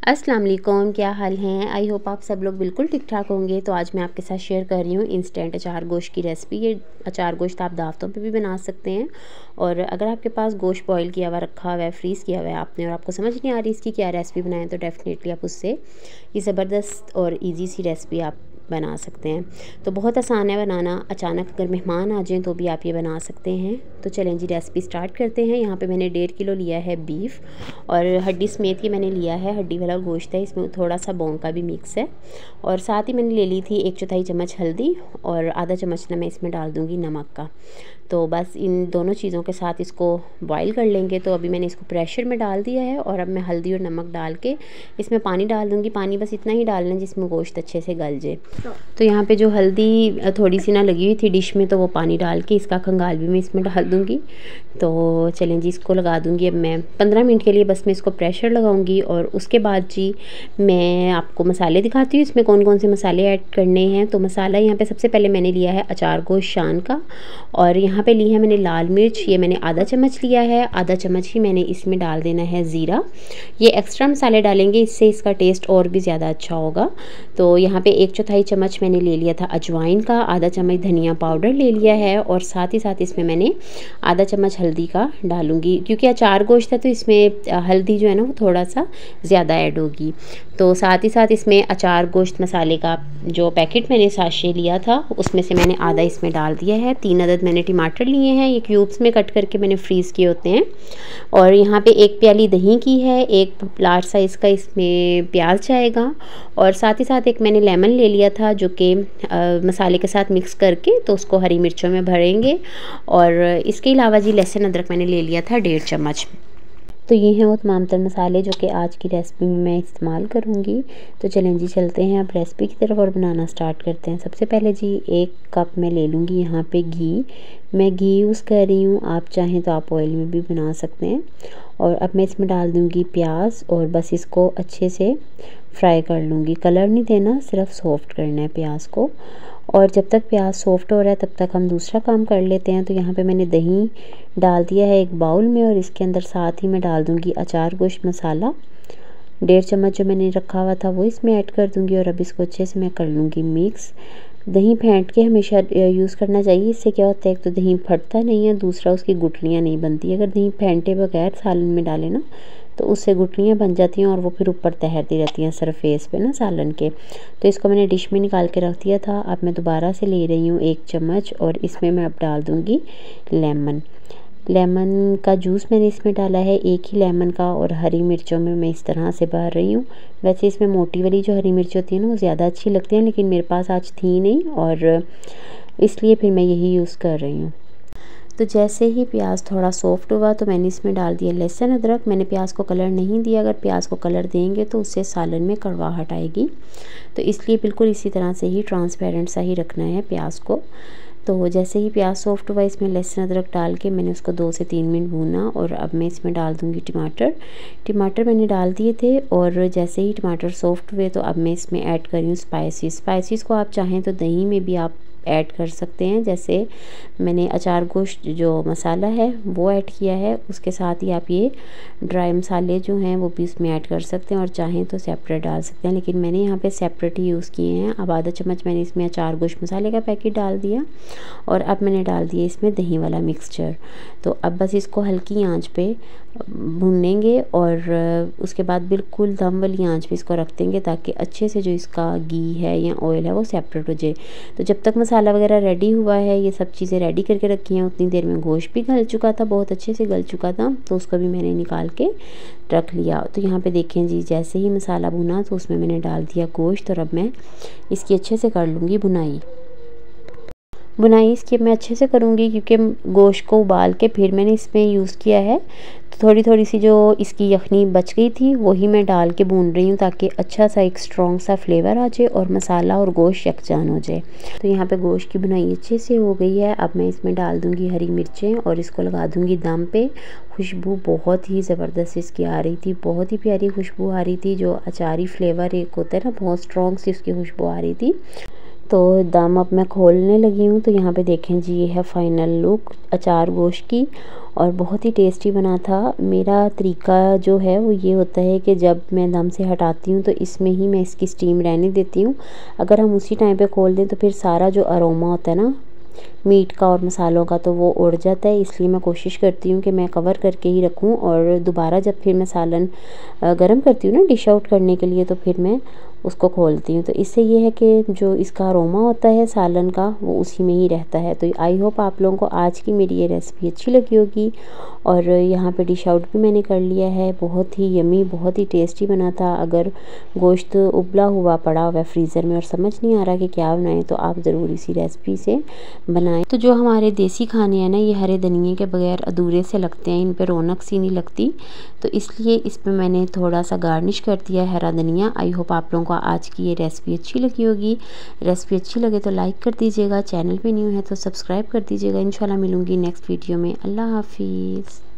अस्सलाम वालेकुम, क्या हाल हैं। आई होप आप सब लोग बिल्कुल ठीक ठाक होंगे। तो आज मैं आपके साथ शेयर कर रही हूँ इंस्टेंट अचार गोश्त की रेसिपी। ये अचार गोश्त आप दावतों पे भी बना सकते हैं। और अगर आपके पास गोश्त बॉईल किया हुआ रखा हुआ है, फ्रीज़ किया हुआ है आपने, और आपको समझ नहीं आ रही इसकी क्या रेसिपी बनाएं, तो डेफ़िनेटली आप उससे ये ज़बरदस्त और ईजी सी रेसिपी आप बना सकते हैं। तो बहुत आसान है बनाना। अचानक अगर मेहमान आ जाएँ तो भी आप ये बना सकते हैं। तो चलें जी, रेसिपी स्टार्ट करते हैं। यहाँ पे मैंने 1.5 किलो लिया है बीफ, और हड्डी समेत ये मैंने लिया है। हड्डी वाला गोश्त है, इसमें थोड़ा सा बोन का भी मिक्स है। और साथ ही मैंने ले ली थी 1/4 चम्मच हल्दी, और आधा चम्मच ना मैं इसमें डाल दूँगी नमक का। तो बस इन दोनों चीज़ों के साथ इसको बॉईल कर लेंगे। तो अभी मैंने इसको प्रेशर में डाल दिया है, और अब मैं हल्दी और नमक डाल के इसमें पानी डाल दूँगी। पानी बस इतना ही डालना है जिसमें गोश्त अच्छे से गल जाए। तो यहाँ पे जो हल्दी थोड़ी सी ना लगी हुई थी डिश में, तो वो पानी डाल के इसका खंगाल भी मैं इसमें डाल दूँगी। तो चलें जी, इसको लगा दूँगी अब मैं 15 मिनट के लिए। बस मैं इसको प्रेशर लगाऊँगी, और उसके बाद जी मैं आपको मसाले दिखाती हूँ इसमें कौन कौन से मसाले ऐड करने हैं। तो मसाला यहाँ पे सबसे पहले मैंने लिया है अचार गोश्त शान का, और यहाँ पे ली है मैंने लाल मिर्च, ये मैंने आधा चम्मच लिया है। आधा चम्मच ही मैंने इसमें डाल देना है ज़ीरा। ये एक्स्ट्रा मसाले डालेंगे, इससे इसका टेस्ट और भी ज़्यादा अच्छा होगा। तो यहाँ पे 1/4 चम्मच मैंने ले लिया था अजवाइन का, आधा चम्मच धनिया पाउडर ले लिया है, और साथ ही साथ इसमें मैंने आधा चम्मच हल्दी का डालूँगी, क्योंकि अचार गोश्त है तो इसमें हल्दी जो है ना वो थोड़ा सा ज़्यादा ऐड होगी। तो साथ ही साथ इसमें अचार गोश्त मसाले का जो पैकेट मैंने साशे लिया था उसमें से मैंने आधा इसमें डाल दिया है। 3 अदद मैंने टमाटर लिए हैं, ये क्यूब्स में कट करके मैंने फ्रीज़ किए होते हैं। और यहाँ पे 1 प्याली दही की है, एक लार्ज साइज़ का इसमें प्याज जाएगा, और साथ ही साथ एक मैंने लेमन ले लिया था जो कि मसाले के साथ मिक्स करके तो उसको हरी मिर्चों में भरेंगे। और इसके अलावा जी लहसुन अदरक मैंने ले लिया था 1.5 चम्मच। तो ये हैं वो तमाम तर मसाले जो कि आज की रेसिपी में मैं इस्तेमाल करूँगी। तो चलें जी, चलते हैं अब रेसिपी की तरफ और बनाना स्टार्ट करते हैं। सबसे पहले जी 1 कप मैं ले लूँगी यहाँ पे घी। मैं घी यूज़ कर रही हूँ, आप चाहें तो आप ऑयल में भी बना सकते हैं। और अब मैं इसमें डाल दूँगी प्याज, और बस इसको अच्छे से फ्राई कर लूँगी। कलर नहीं देना, सिर्फ सॉफ्ट करना है प्याज को। और जब तक प्याज सॉफ्ट हो रहा है तब तक हम दूसरा काम कर लेते हैं। तो यहाँ पे मैंने दही डाल दिया है एक बाउल में, और इसके अंदर साथ ही मैं डाल दूँगी अचार गोश्त मसाला। 1.5 चम्मच जो मैंने रखा हुआ था वो इसमें ऐड कर दूँगी, और अब इसको अच्छे से मैं कर लूँगी मिक्स। दही फेंट के हमेशा यूज़ करना चाहिए। इससे क्या होता है, एक तो दही फटता नहीं है, दूसरा उसकी गुठलियाँ नहीं बनती। अगर दही फेंटे बगैर सालन में डालें ना तो उससे गुठलियाँ बन जाती हैं, और वो फिर ऊपर तैरती रहती हैं सरफेस पे ना सालन के। तो इसको मैंने डिश में निकाल के रख दिया था। अब मैं दोबारा से ले रही हूँ 1 चम्मच, और इसमें मैं अब डाल दूँगी लेमन। लेमन का जूस मैंने इसमें डाला है, एक ही लेमन का, और हरी मिर्चों में मैं इस तरह से भर रही हूँ। वैसे इसमें मोटी वाली जो हरी मिर्च होती है ना वो ज़्यादा अच्छी लगती है, लेकिन मेरे पास आज थी नहीं, और इसलिए फिर मैं यही यूज़ कर रही हूँ। तो जैसे ही प्याज थोड़ा सॉफ्ट हुआ तो मैंने इसमें डाल दिया लहसुन अदरक। मैंने प्याज को कलर नहीं दिया, अगर प्याज को कलर देंगे तो उससे सालन में कड़वाहट आएगी। तो इसलिए बिल्कुल इसी तरह से ही ट्रांसपेरेंट सा ही रखना है प्याज को। तो जैसे ही प्याज सॉफ्ट हुआ इसमें लहसुन अदरक डाल के मैंने उसको 2 से 3 मिनट भूना, और अब मैं इसमें डाल दूँगी टमाटर मैंने डाल दिए थे। और जैसे ही टमाटर सॉफ्ट हुए तो अब मैं इसमें ऐड कर रही हूँ स्पाइसेस को आप चाहें तो दही में भी आप ऐड कर सकते हैं। जैसे मैंने अचार गोश्त जो मसाला है वो ऐड किया है, उसके साथ ही आप ये ड्राई मसाले जो हैं वो भी इसमें ऐड कर सकते हैं, और चाहें तो सेपरेट डाल सकते हैं, लेकिन मैंने यहाँ पे सेपरेट ही यूज़ किए हैं। अब आधा चम्मच मैंने इसमें अचार गोश्त मसाले का पैकेट डाल दिया, और अब मैंने डाल दिया इसमें दही वाला मिक्सचर। तो अब बस इसको हल्की आंच पे भूनेंगे, और उसके बाद बिल्कुल दम वाली आंच पे इसको रख देंगे, ताकि अच्छे से जो इसका घी है या ऑयल है वो सेपरेट हो जाए। तो जब तक मसाला वगैरह रेडी हुआ है, ये सब चीज़ें रेडी करके रखी हैं, उतनी देर में गोश्त भी गल चुका था, बहुत अच्छे से गल चुका था। तो उसको भी मैंने निकाल के रख लिया। तो यहाँ पे देखें जी, जैसे ही मसाला भुना तो उसमें मैंने डाल दिया गोश्त, और अब मैं इसकी अच्छे से कर लूँगी बुनाई इसकी मैं अच्छे से करूँगी, क्योंकि गोश्त को उबाल के फिर मैंने इसमें यूज़ किया है। तो थोड़ी सी जो इसकी यखनी बच गई थी वही मैं डाल के भून रही हूँ, ताकि अच्छा सा एक स्ट्रॉन्ग सा फ्लेवर आ जाए और मसाला और गोश्त यकजान हो जाए। तो यहाँ पे गोश्त की बुनाई अच्छे से हो गई है। अब मैं इसमें डाल दूँगी हरी मिर्चें, और इसको लगा दूँगी दम पे। खुशबू बहुत ही ज़बरदस्त इसकी आ रही थी, बहुत ही प्यारी खुशबू आ रही थी। जो अचारी फ्लेवर एक होता है ना, बहुत स्ट्रॉन्ग सी उसकी खुशबू आ रही थी। तो दम अब मैं खोलने लगी हूँ। तो यहाँ पे देखें जी, ये है फाइनल लुक अचार गोश्त की, और बहुत ही टेस्टी बना था। मेरा तरीका जो है वो ये होता है कि जब मैं दम से हटाती हूँ तो इसमें ही मैं इसकी स्टीम रहने देती हूँ। अगर हम उसी टाइम पे खोल दें तो फिर सारा जो अरोमा होता है ना मीट का और मसालों का, तो वो उड़ जाता है। इसलिए मैं कोशिश करती हूँ कि मैं कवर करके ही रखूँ, और दोबारा जब फिर मैं सालन गरम करती हूँ ना डिश आउट करने के लिए, तो फिर मैं उसको खोलती हूँ। तो इससे ये है कि जो इसका अरोमा होता है सालन का वो उसी में ही रहता है। तो आई होप आप लोगों को आज की मेरी ये रेसिपी अच्छी लगी होगी। और यहाँ पे डिश आउट भी मैंने कर लिया है। बहुत ही यमी, बहुत ही टेस्टी बना था। अगर गोश्त उबला हुआ पड़ा हुआ है फ्रीज़र में और समझ नहीं आ रहा कि क्या बनाएं, तो आप ज़रूर इसी रेसिपी से बनाएं। तो जो हमारे देसी खाने हैं ना, ये हरे धनिए के बगैर अधूरे से लगते हैं, इन पे रौनक सी नहीं लगती। तो इसलिए इस पे मैंने थोड़ा सा गार्निश कर दिया है हरा धनिया। आई होप आप लोगों को आज की ये रेसिपी अच्छी लगी होगी। रेसिपी अच्छी लगे तो लाइक कर दीजिएगा, चैनल पे न्यू है तो सब्सक्राइब कर दीजिएगा। इंशाल्लाह मिलूँगी नेक्स्ट वीडियो में। अल्लाह हाफिज़।